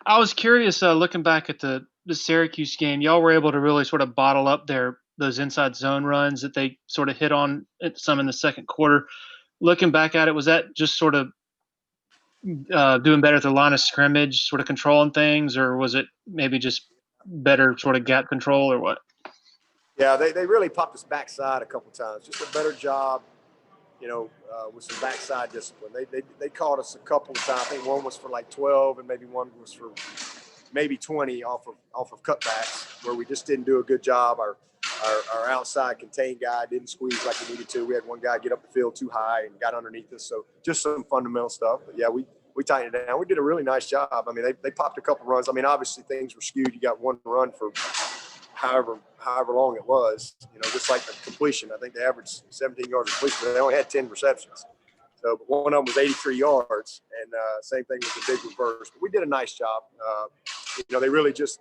I was curious, looking back at the Syracuse game, y'all were able to really sort of bottle up those inside zone runs that they sort of hit on some in the second quarter. Looking back at it, was that just sort of doing better at the line of scrimmage, sort of controlling things, or was it maybe just better sort of gap control, or what? Yeah, they really popped us backside a couple times. Just a better job, with some backside discipline. They caught us a couple of times. I think one was for like 12, and maybe one was for maybe 20 off of cutbacks, where we just didn't do a good job. Our outside contained guy didn't squeeze like he needed to. We had one guy get up the field too high and got underneath us. So just some fundamental stuff. But yeah, we tightened it down. We did a really nice job. I mean, they popped a couple runs. I mean, obviously things were skewed. You got one run for however long it was, just like the completion. I think they averaged 17 yards of completion, but they only had 10 receptions. So, but one of them was 83 yards, and same thing with the big reverse. But we did a nice job. They really just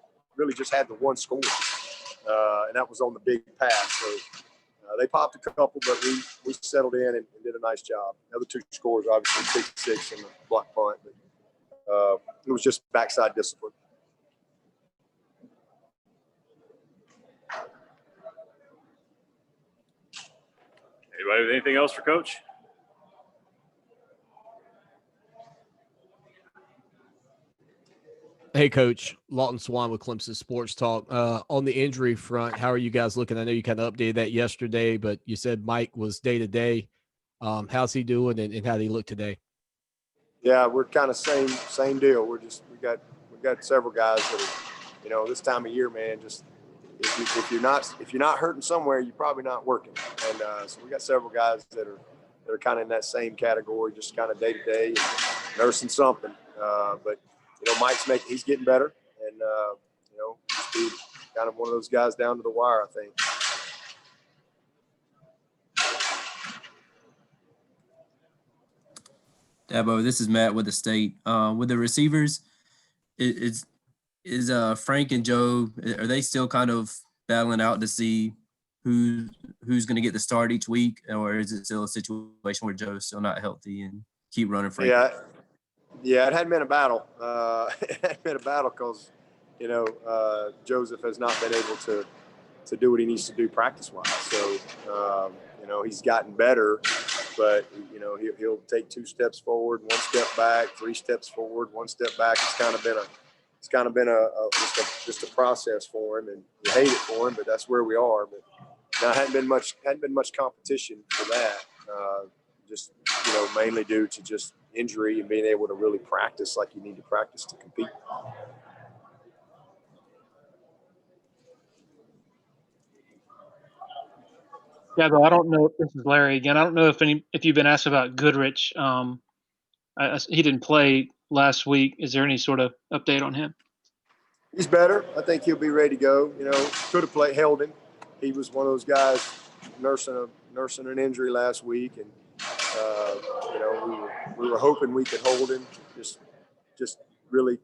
had the one score, and that was on the big pass. So they popped a couple, but we settled in and did a nice job. The other two scores, obviously, 6-6 and the block punt. But it was just backside discipline. Anybody with anything else for Coach? Hey, Coach. Lawton Swan with Clemson Sports Talk. On the injury front, how are you guys looking? I know you kind of updated that yesterday, but you said Mike was day-to-day. How's he doing, and how did he look today? Yeah, we're kind of same deal. We got several guys that are, this time of year, man, just if you're not hurting somewhere, you're probably not working. And so we got several guys that are kind of in that same category, just kind of day-to-day, nursing something. But Mike's he's getting better, and just be kind of one of those guys down to the wire, I think. Dabo, this is Matt with the State. With the receivers, is Frank and Joe, are they still kind of battling out to see who's going to get the start each week, or is it still a situation where Joe's still not healthy and keep running Frank? Yeah, it hadn't been a battle. It hadn't been a battle because, Joseph has not been able to do what he needs to do practice-wise. So, he's gotten better, but, he'll take 2 steps forward, 1 step back, 3 steps forward, 1 step back. It's kind of been just a process for him, and we hate it for him, but that's where we are. But now hadn't been much competition for that. Just mainly due to just injury and being able to really practice like you need to practice to compete. Yeah, though I don't know. This is Larry again. I don't know if you've been asked about Goodrich. He didn't play last week. Is there any sort of update on him? He's better. I think he'll be ready to go. Could have held him. He was one of those guys nursing an injury last week, and we were hoping we could hold him. Just really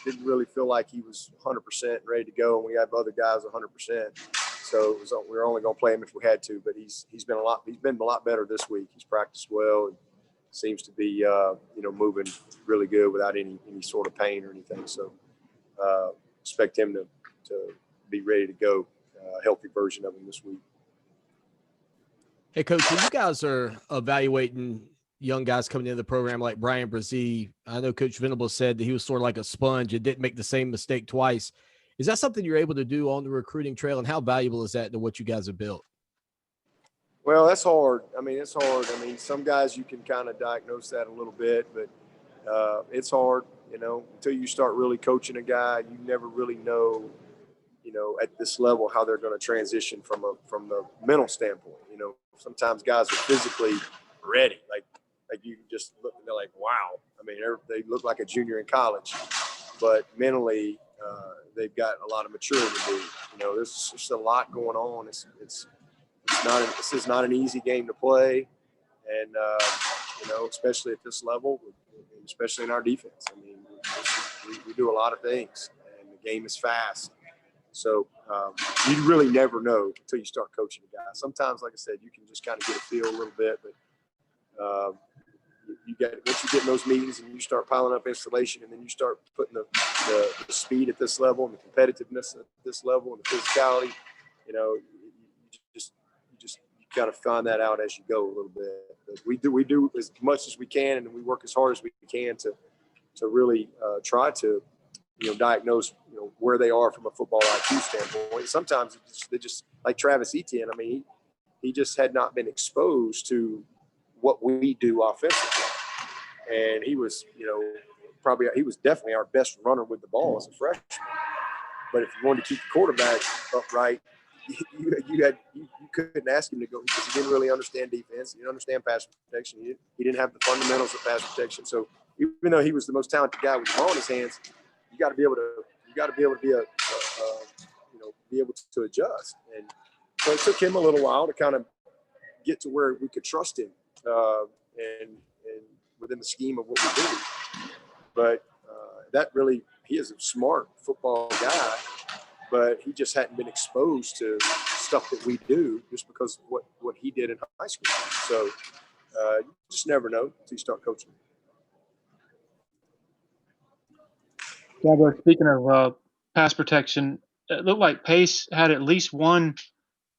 didn't really feel like he was 100% ready to go, and we have other guys 100%. So we were only going to play him if we had to. But he's been a lot better this week. He's practiced well and seems to be moving really good without any sort of pain or anything. So expect him to be ready to go, a healthy version of him this week. Hey, Coach, when you guys are evaluating young guys coming into the program like Brian Brzee, I know Coach Venable said that he was sort of like a sponge and didn't make the same mistake twice. Is that something you're able to do on the recruiting trail, and how valuable is that to what you guys have built? Well, that's hard. It's hard. Some guys you can kind of diagnose that a little bit, but it's hard, until you start really coaching a guy. You never really know, at this level how they're going to transition from the mental standpoint. Sometimes guys are physically ready, like you just look and they're like, wow. They look like a junior in college, but mentally they've got a lot of maturity to do. There's just a lot going on. This is not an easy game to play, and especially at this level, especially in our defense. We do a lot of things, and the game is fast. So you really never know until you start coaching a guy. Sometimes, like I said, you can just kind of get a feel a little bit, but once you get in those meetings and you start piling up installation, and then you start putting the speed at this level and the competitiveness at this level and the physicality, you got to find that out as you go a little bit. But we do as much as we can, and we work as hard as we can to really try to diagnose where they are from a football IQ standpoint. Sometimes they just like Travis Etienne. I mean, he just had not been exposed to what we do offensively, and he was he was definitely our best runner with the ball as a freshman. But if you wanted to keep the quarterback upright, you couldn't ask him to go, because he didn't really understand defense. He didn't understand pass protection. He didn't have the fundamentals of pass protection. So even though he was the most talented guy with the ball in his hands, you got to be able to be able to adjust. And so it took him a little while to kind of get to where we could trust him and within the scheme of what we do. But he is a smart football guy, but he just hadn't been exposed to stuff that we do just because of what he did in high school. So you just never know until you start coaching. Dabo, speaking of pass protection, it looked like Pace had at least one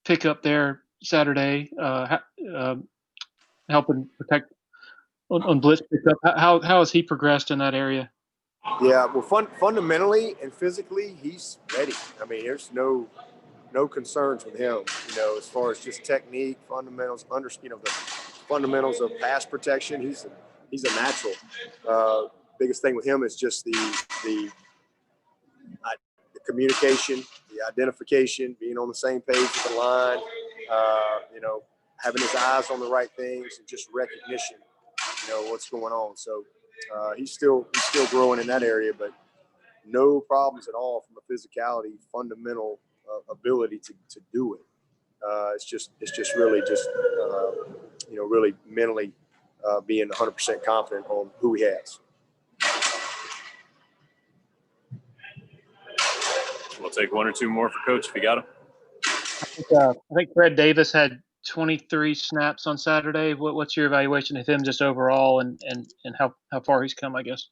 pickup there Saturday, helping protect on blitz pickup. How has he progressed in that area? Yeah, well, fundamentally and physically, he's ready. I mean, there's no concerns with him. As far as just technique, fundamentals, the fundamentals of pass protection. He's a natural. Biggest thing with him is just the communication, the identification, being on the same page with the line. Having his eyes on the right things, and just recognition. What's going on. So he's still growing in that area, but no problems at all from a physicality, fundamental ability to do it. It's just really really mentally being 100% confident on who he has. We'll take one or two more for Coach if you got them. I think Fred Davis had 23 snaps on Saturday. What's your evaluation of him just overall and how far he's come, I guess?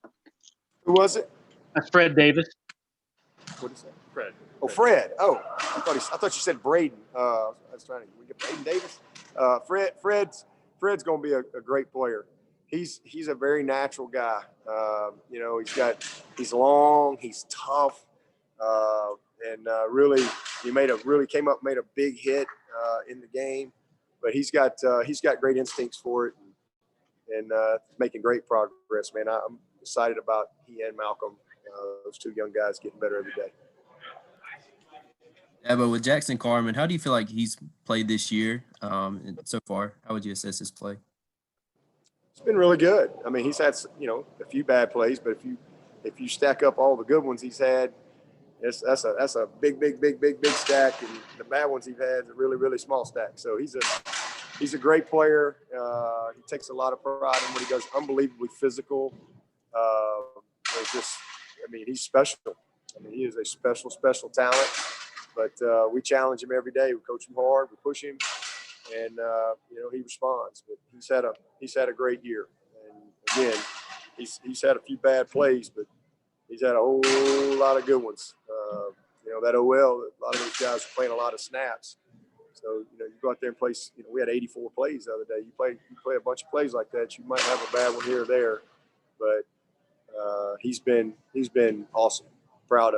Who was it? That's Fred Davis. What is that? Fred. Oh, Fred. Oh, I thought you said Braden. I was trying to get Braden Davis. Fred's going to be a great player. He's a very natural guy. He's long, he's tough, and really made a big hit in the game. But he's got great instincts for it, and making great progress, man. I'm excited about he and Malcolm, those two young guys getting better every day. Yeah, but with Jackson Carman, how do you feel like he's played this year so far? How would you assess his play? It's been really good. I mean, he's had a few bad plays, but if you stack up all the good ones he's had, that's a big stack, and the bad ones he's had is a really, really small stack. So he's a great player. He takes a lot of pride in what he does. Unbelievably physical. He's special. I mean, he is a special talent. But we challenge him every day. We coach him hard. We push him, and he responds. But he's had a great year. And again, he's had a few bad plays, but he's had a whole lot of good ones. That OL, a lot of those guys are playing a lot of snaps. So you go out there and play. We had 84 plays the other day. You play a bunch of plays like that, you might have a bad one here or there. But he's been awesome. Proud of him.